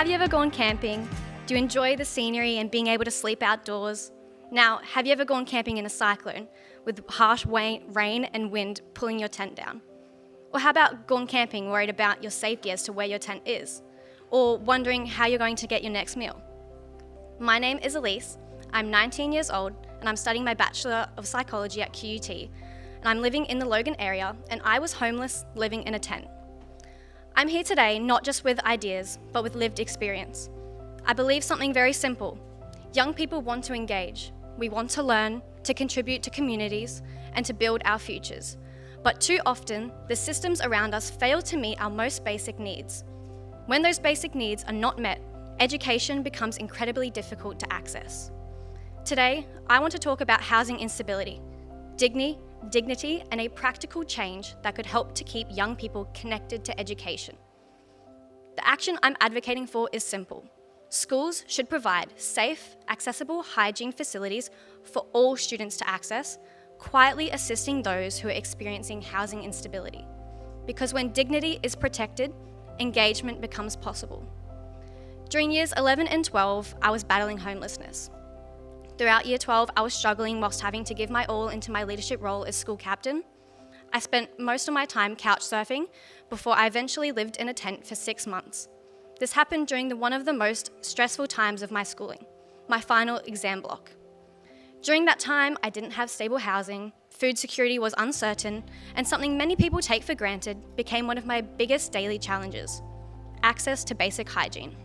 Have you ever gone camping? Do you enjoy the scenery and being able to sleep outdoors? Now, have you ever gone camping in a cyclone with harsh rain and wind pulling your tent down? Or how about gone camping worried about your safety as to where your tent is? Or wondering how you're going to get your next meal? My name is Elise, I'm 19 years old and I'm studying my Bachelor of Psychology at QUT, and I'm living in the Logan area and I was homeless living in a tent. I'm here today not just with ideas, but with lived experience. I believe something very simple. Young people want to engage. We want to learn, to contribute to communities, and to build our futures. But too often, the systems around us fail to meet our most basic needs. When those basic needs are not met, education becomes incredibly difficult to access. Today, I want to talk about housing instability, dignity, and a practical change that could help to keep young people connected to education. The action I'm advocating for is simple. Schools should provide safe, accessible hygiene facilities for all students to access, quietly assisting those who are experiencing housing instability. Because when dignity is protected, engagement becomes possible. During years 11 and 12, I was battling homelessness. Throughout year 12, I was struggling whilst having to give my all into my leadership role as school captain. I spent most of my time couch surfing before I eventually lived in a tent for 6 months. This happened during one of the most stressful times of my schooling, my final exam block. During that time, I didn't have stable housing, food security was uncertain, and something many people take for granted became one of my biggest daily challenges: access to basic hygiene.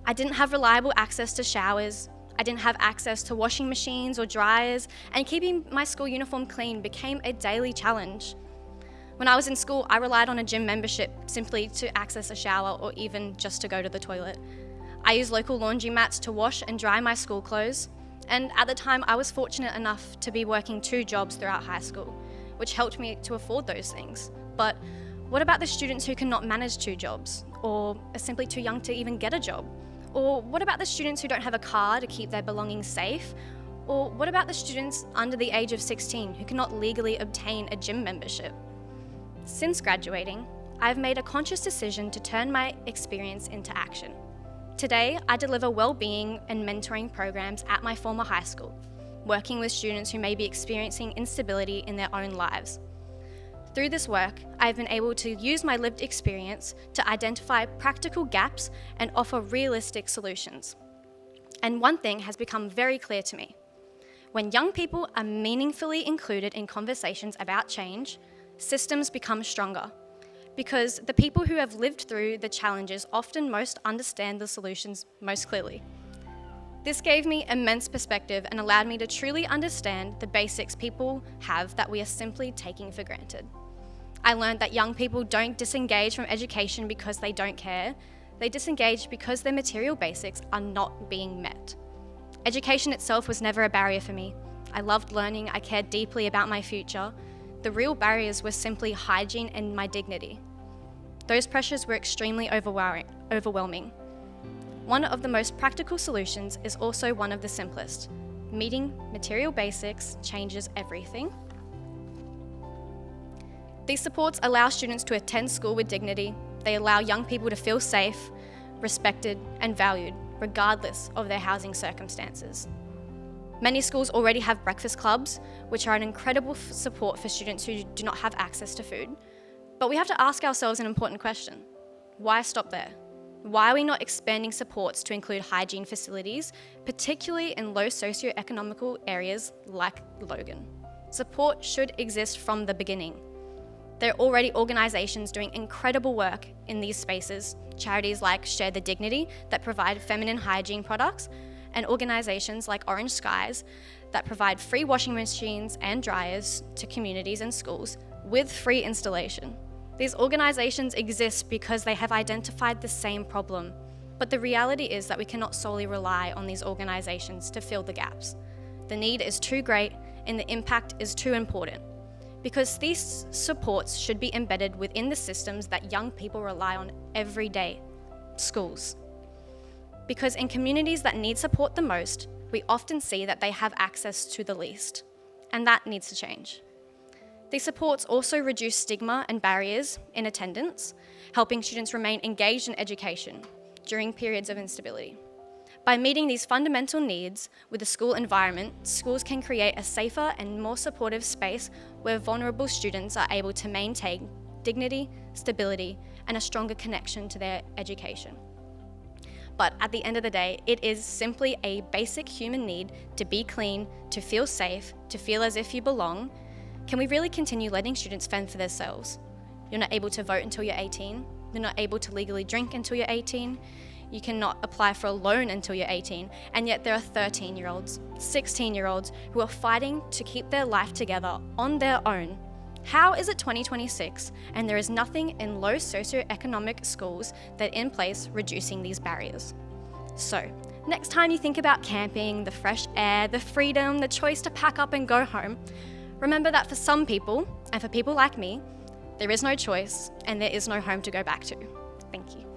I didn't have reliable access to showers, I didn't have access to washing machines or dryers, and keeping my school uniform clean became a daily challenge. When I was in school, I relied on a gym membership simply to access a shower or even just to go to the toilet. I used local laundry mats to wash and dry my school clothes, and at the time I was fortunate enough to be working 2 jobs throughout high school, which helped me to afford those things. But what about the students who cannot manage 2 jobs, or are simply too young to even get a job? Or what about the students who don't have a car to keep their belongings safe? Or what about the students under the age of 16 who cannot legally obtain a gym membership? Since graduating, I've made a conscious decision to turn my experience into action. Today, I deliver well-being and mentoring programs at my former high school, working with students who may be experiencing instability in their own lives. Through this work, I've been able to use my lived experience to identify practical gaps and offer realistic solutions. And one thing has become very clear to me. When young people are meaningfully included in conversations about change, systems become stronger, because the people who have lived through the challenges often most understand the solutions most clearly. This gave me immense perspective and allowed me to truly understand the basics people have that we are simply taking for granted. I learned that young people don't disengage from education because they don't care. They disengage because their material basics are not being met. Education itself was never a barrier for me. I loved learning, I cared deeply about my future. The real barriers were simply hygiene and my dignity. Those pressures were extremely overwhelming. One of the most practical solutions is also one of the simplest. Meeting material basics changes everything. These supports allow students to attend school with dignity. They allow young people to feel safe, respected, and valued, regardless of their housing circumstances. Many schools already have breakfast clubs, which are an incredible support for students who do not have access to food. But we have to ask ourselves an important question. Why stop there? Why are we not expanding supports to include hygiene facilities, particularly in low socioeconomical areas like Logan? Support should exist from the beginning. There are already organisations doing incredible work in these spaces, charities like Share the Dignity that provide feminine hygiene products, and organisations like Orange Skies that provide free washing machines and dryers to communities and schools with free installation. These organisations exist because they have identified the same problem, but the reality is that we cannot solely rely on these organisations to fill the gaps. The need is too great and the impact is too important, because these supports should be embedded within the systems that young people rely on every day, schools. Because in communities that need support the most, we often see that they have access to the least, and that needs to change. These supports also reduce stigma and barriers in attendance, helping students remain engaged in education. during periods of instability. By meeting these fundamental needs with the school environment, schools can create a safer and more supportive space where vulnerable students are able to maintain dignity, stability, and a stronger connection to their education. But at the end of the day, it is simply a basic human need to be clean, to feel safe, to feel as if you belong. Can we really continue letting students fend for themselves? You're not able to vote until you're 18. You're not able to legally drink until you're 18. You cannot apply for a loan until you're 18. And yet there are 13-year-olds, 16-year-olds who are fighting to keep their life together on their own. How is it 2026 and there is nothing in low socioeconomic schools that are in place reducing these barriers? So, next time you think about camping, the fresh air, the freedom, the choice to pack up and go home, remember that for some people, and for people like me, there is no choice and there is no home to go back to. Thank you.